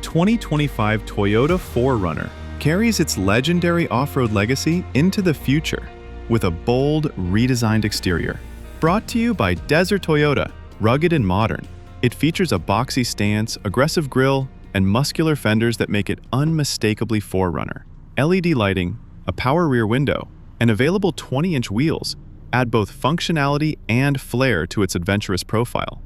2025 Toyota 4Runner carries its legendary off-road legacy into the future with a bold, redesigned exterior. Brought to you by Desert Toyota, rugged and modern, it features a boxy stance, aggressive grille, and muscular fenders that make it unmistakably 4Runner. LED lighting, a power rear window, and available 20-inch wheels add both functionality and flair to its adventurous profile.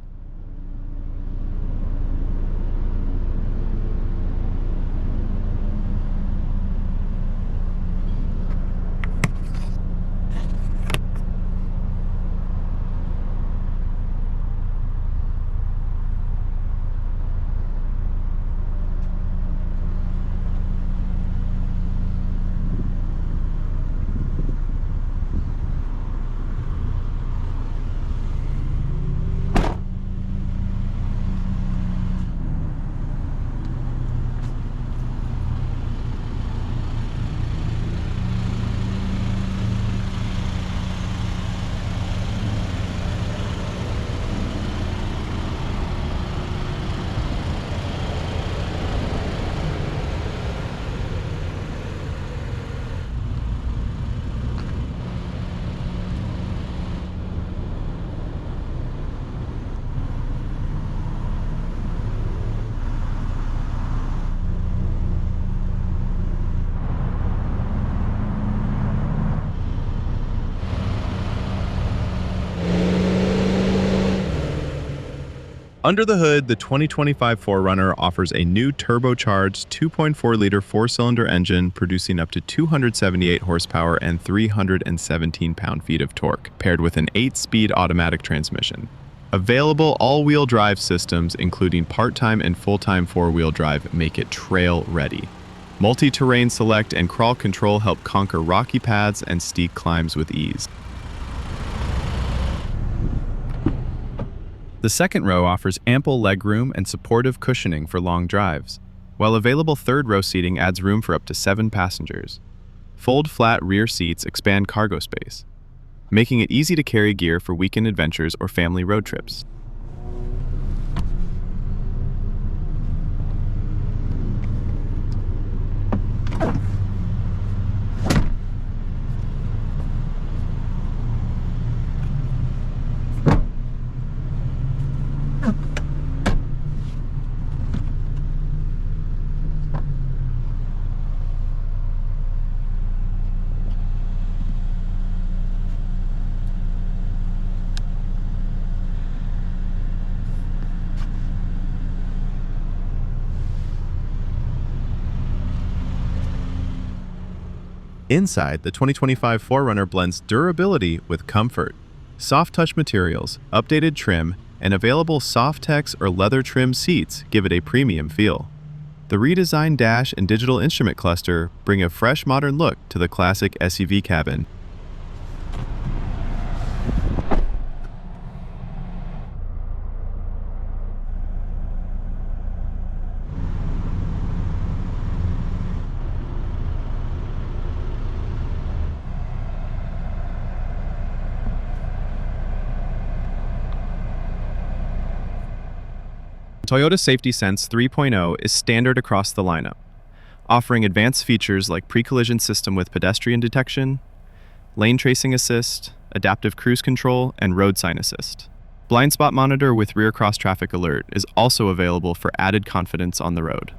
Under the hood, the 2025 4Runner offers a new turbocharged 2.4-liter four-cylinder engine producing up to 278 horsepower and 317 pound-feet of torque, paired with an 8-speed automatic transmission. Available all-wheel drive systems, including part-time and full-time four-wheel drive, make it trail-ready. Multi-terrain select and crawl control help conquer rocky paths and steep climbs with ease. The second row offers ample legroom and supportive cushioning for long drives, while available third row seating adds room for up to 7 passengers. Fold-flat rear seats expand cargo space, making it easy to carry gear for weekend adventures or family road trips. Inside, the 2025 4Runner blends durability with comfort. Soft-touch materials, updated trim, and available Softex or leather trim seats give it a premium feel. The redesigned dash and digital instrument cluster bring a fresh modern look to the classic SUV cabin. Toyota Safety Sense 3.0 is standard across the lineup, offering advanced features like pre-collision system with pedestrian detection, lane tracing assist, adaptive cruise control, and road sign assist. Blind spot monitor with rear cross traffic alert is also available for added confidence on the road.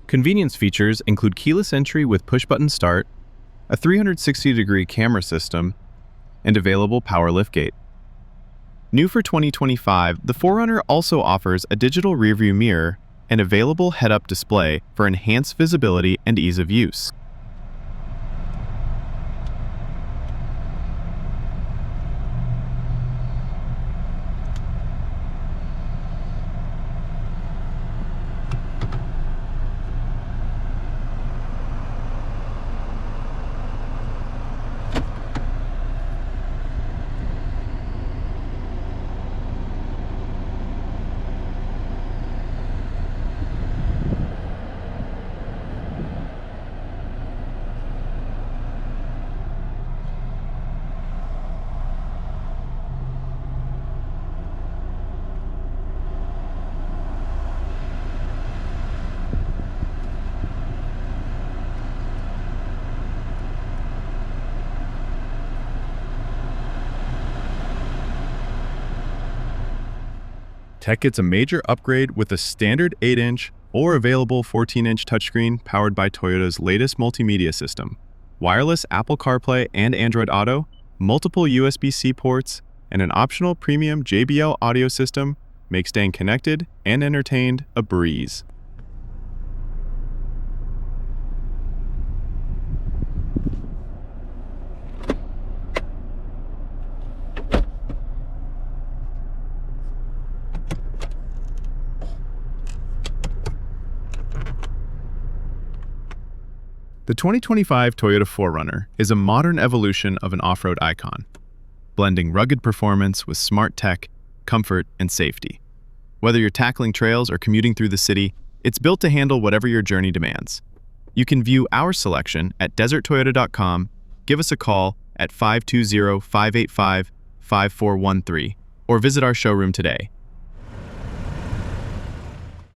Convenience features include keyless entry with push-button start, a 360-degree camera system, and available power liftgate. New for 2025, the 4Runner also offers a digital rearview mirror and available head-up display for enhanced visibility and ease of use. Tech gets a major upgrade with a standard 8-inch or available 14-inch touchscreen powered by Toyota's latest multimedia system, wireless Apple CarPlay and Android Auto, multiple USB-C ports, and an optional premium JBL audio system make staying connected and entertained a breeze. The 2025 Toyota 4Runner is a modern evolution of an off-road icon, blending rugged performance with smart tech, comfort, and safety. Whether you're tackling trails or commuting through the city, it's built to handle whatever your journey demands. You can view our selection at deserttoyota.com, give us a call at 520-585-5413, or visit our showroom today.